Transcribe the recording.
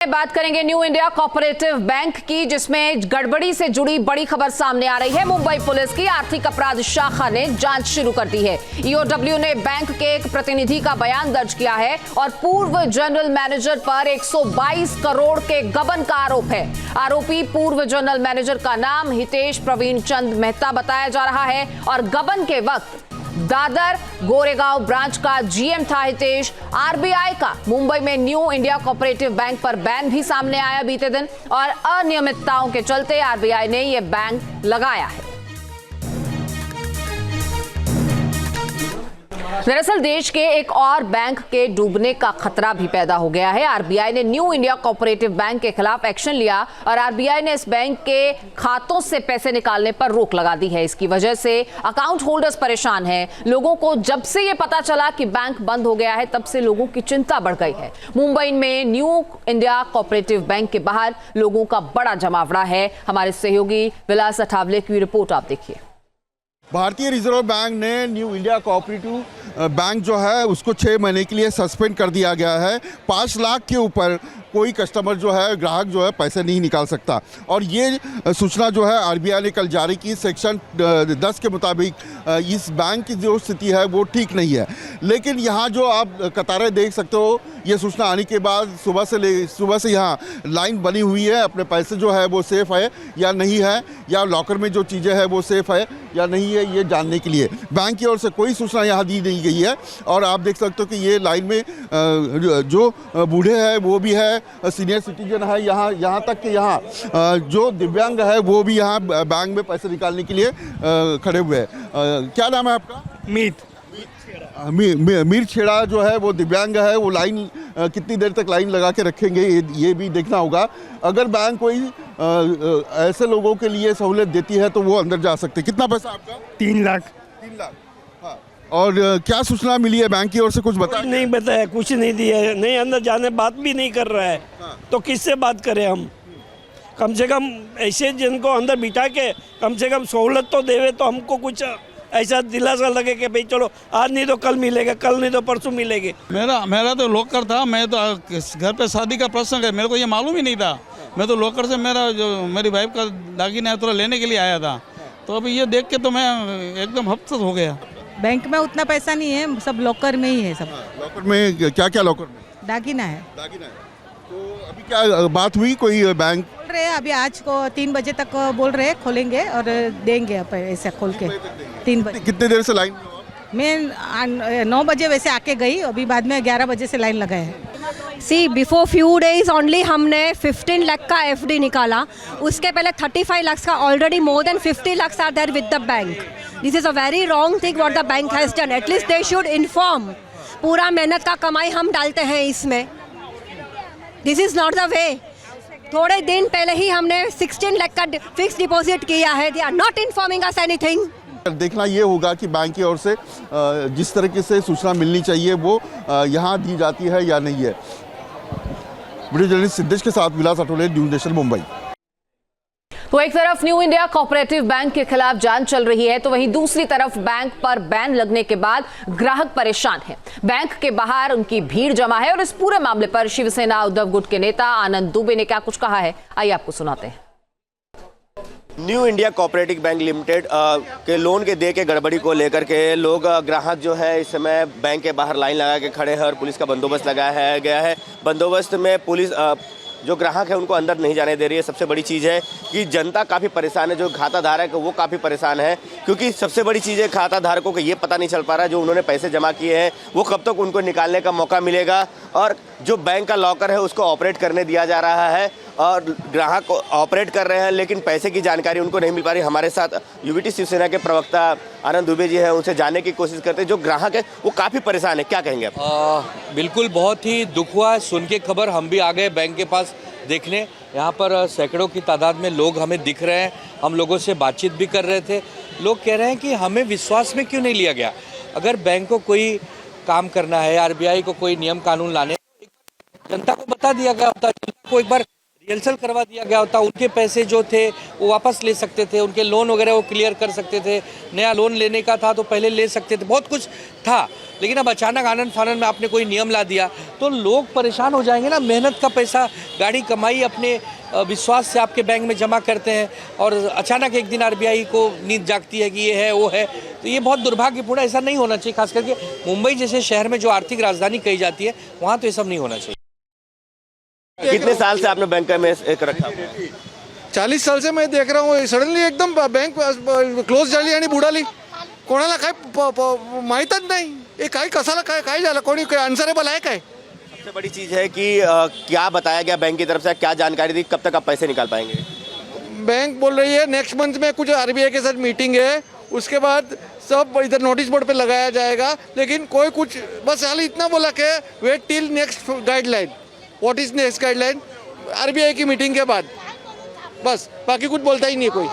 बात करेंगे new India cooperative bank की, जिसमें गड़बड़ी से जुड़ी बड़ी खबर सामने आ रही है। मुंबई पुलिस की आर्थिक अपराध शाखा ने जांच शुरू कर दी है। ईओडब्ल्यू ने बैंक के एक प्रतिनिधि का बयान दर्ज किया है और पूर्व जनरल मैनेजर पर 122 करोड़ के गबन का आरोप है। आरोपी पूर्व जनरल मैनेजर का नाम हितेश प्रवीण चंद मेहता बताया जा रहा है और गबन के वक्त दादर गोरेगांव ब्रांच का जीएम था हितेश। आरबीआई का मुंबई में न्यू इंडिया कोऑपरेटिव बैंक पर बैन भी सामने आया बीते दिन और अनियमितताओं के चलते आरबीआई ने यह बैन लगाया है। दरअसल देश के एक और बैंक के डूबने का खतरा भी पैदा हो गया है। आरबीआई ने न्यू इंडिया कोऑपरेटिव बैंक के खिलाफ एक्शन लिया और आरबीआई ने इस बैंक के खातों से पैसे निकालने पर रोक लगा दी है। इसकी वजह से अकाउंट होल्डर्स परेशान हैं। लोगों को जब से ये पता चला कि बैंक बंद हो गया है, तब से लोगों की चिंता बढ़ गई है। मुंबई में न्यू इंडिया कोऑपरेटिव बैंक के बाहर लोगों का बड़ा जमावड़ा है। हमारे सहयोगी विलास अठावले की रिपोर्ट आप देखिए। भारतीय रिजर्व बैंक ने न्यू इंडिया कोऑपरेटिव बैंक जो है उसको 6 महीने के लिए सस्पेंड कर दिया गया है। 5 लाख के ऊपर कोई कस्टमर जो है, ग्राहक जो है, पैसे नहीं निकाल सकता। और ये सूचना जो है आरबीआई ने कल जारी की। सेक्शन 10 के मुताबिक इस बैंक की जो स्थिति है वो ठीक नहीं है। लेकिन यहाँ जो आप कतारें देख सकते हो, ये सूचना आने के बाद सुबह से यहाँ लाइन बनी हुई है। अपने पैसे जो है वो सेफ़ है या नहीं है, या लॉकर में जो चीज़ें हैं वो सेफ़ है या नहीं है, ये जानने के लिए बैंक की ओर से कोई सूचना यहाँ दी नहीं गई है। और आप देख सकते हो कि ये लाइन में जो बूढ़े हैं वो भी है, सीनियर सिटीजन है, यहाँ तक कि यहाँ जो दिव्यांग है वो भी यहाँ बैंक में पैसे निकालने के लिए खड़े हुए हैं। क्या नाम है आपका? मीर छेड़ा जो है वो दिव्यांग है। वो लाइन कितनी देर तक लाइन लगा के रखेंगे ये भी देखना होगा। अगर बैंक कोई ऐसे लोगों के लिए सहूलियत देती है तो वो अंदर जा सकते। कितना पैसा आपका? 3 लाख। 3 लाख। हाँ। और क्या सूचना मिली है बैंक की ओर से? कुछ बताया? नहीं बताया, कुछ नहीं दिया है। नहीं, अंदर जाने बात भी नहीं कर रहा है। हाँ। तो किससे बात करें हम? कम से कम ऐसे जिनको अंदर बिठा के कम से कम सहूलत तो देवे, तो हमको कुछ ऐसा दिलासा लगे कि भाई चलो आज नहीं तो कल मिलेगा, कल नहीं तो परसों मिलेगी। मेरा तो लॉकर था। मैं तो घर पे शादी का प्रसंग है, मेरे को ये मालूम ही नहीं था। मैं तो लॉकर से मेरी वाइफ का दागिना थोड़ा लेने के लिए आया था। तो अभी ये देख के तो मैं एकदम हफ्ते हो गया। बैंक में उतना पैसा नहीं है, सब लॉकर में ही है। सब लॉकर में क्या लॉकर में? दागिना है। दागिना है। तो अभी क्या बात हुई? कोई बैंक बोल रहे हैं अभी आज को 3 बजे तक बोल रहे हैं खोलेंगे और देंगे ऐसे खोल के 3 बजे। कितने देर से लाइन? मैं 9 बजे वैसे आके गई, अभी बाद में 11 बजे से लाइन लगाए है। See before few days only हमने 15 लाख का एफडी निकाला। उसके पहले 35 लाख का already more than 50 lakh are there with the bank. This is a very wrong thing what the bank has done. At least they should inform. पूरा मेहनत का कमाई हम डालते हैं इसमें। This is not the way. थोड़े दिन पहले ही हमने 16 लाख का फिक्स डिपॉजिट किया है। They are not informing us anything. देखना ये होगा कि बैंक की ओर से जिस तरीके से सूचना मिलनी चाहिए वो यहाँ दी जाती है या नहीं है। वीडियो जर्नलिस्ट सिद्धेश के साथ विलास अठोले, न्यूज़ नेशन मुंबई। तो एक तरफ न्यू इंडिया कोऑपरेटिव बैंक के खिलाफ जांच चल रही है, तो वहीं दूसरी तरफ बैंक पर बैन लगने के बाद ग्राहक परेशान हैं। बैंक के बाहर उनकी भीड़ जमा है और इस पूरे मामले पर शिवसेना उद्धव गुट के नेता आनंद दुबे ने क्या कुछ कहा है, आइए आपको सुनाते हैं। New India cooperative bank limited के लोन के दे के गड़बड़ी को लेकर के लोग ग्राहक जो है इस समय बैंक के बाहर लाइन लगा के खड़े हैं और पुलिस का बंदोबस्त लगाया गया है। बंदोबस्त में पुलिस जो ग्राहक है उनको अंदर नहीं जाने दे रही है। सबसे बड़ी चीज़ है कि जनता काफ़ी परेशान है, जो खाता धारक है वो काफ़ी परेशान है, क्योंकि सबसे बड़ी चीज़ है खाता धारकों को ये पता नहीं चल पा रहा है जो उन्होंने पैसे जमा किए हैं वो कब तक उनको निकालने का मौका मिलेगा। और जो बैंक का लॉकर है उसको ऑपरेट करने दिया जा रहा है और ग्राहक ऑपरेट कर रहे हैं, लेकिन पैसे की जानकारी उनको नहीं मिल पा रही। हमारे साथ यूबीटी शिवसेना के प्रवक्ता आनंद दुबे जी हैं, उनसे जानने की कोशिश करते हैं। जो ग्राहक है वो काफ़ी परेशान है, क्या कहेंगे आप? बिल्कुल, बहुत ही दुख हुआ सुन के खबर। हम भी आ गए बैंक के पास देखने। यहाँ पर सैकड़ों की तादाद में लोग हमें दिख रहे हैं। हम लोगों से बातचीत भी कर रहे थे। लोग कह रहे हैं कि हमें विश्वास में क्यों नहीं लिया गया। अगर बैंक को कोई काम करना है, आरबीआई को कोई नियम कानून लाने, जनता को बता दिया गया होता, जनता को एक बार रिहर्सल करवा दिया गया होता, उनके पैसे जो थे वो वापस ले सकते थे, उनके लोन वगैरह वो क्लियर कर सकते थे। नया लोन लेने का था तो पहले ले सकते थे, बहुत कुछ था। लेकिन अब अचानक आनंद फानन में आपने कोई नियम ला दिया तो लोग परेशान हो जाएंगे ना। मेहनत का पैसा, गाड़ी कमाई अपने विश्वास से आपके बैंक में जमा करते हैं और अचानक एक दिन आरबीआई को नींद जागती है कि ये है वो है, तो ये बहुत दुर्भाग्यपूर्ण। ऐसा नहीं होना चाहिए, खास करके मुंबई जैसे शहर में जो आर्थिक राजधानी कही जाती है वहाँ तो ये सब नहीं होना चाहिए। कितने साल से आपने बैंक में एक रखा हुआ है? 40 साल से मैं देख रहा हूँ. सडनली एकदम बँक क्लोज झाली आणि बुडाली. कोणाला काय माहीतच नाही. हे काय कसाला काय काय झालं, कोणी आन्सरेबल आहे काय? सबसे बड़ी चीज़ है कि क्या बताया गया बैंक की तरफ से, क्या जानकारी दी, कब तक आप पैसे निकाल पाएंगे? बैंक बोल रही है नेक्स्ट मंथ में कुछ आरबीआई के साथ मीटिंग है, उसके बाद सब इधर नोटिस बोर्ड पे लगाया जाएगा. लेकिन कोई कुछ बस खाली इतना बोला कि wait till next guideline. What is next guideline? RBI की मीटिंग के बाद, बस बाकी कुछ बोलता ही नहीं कोई.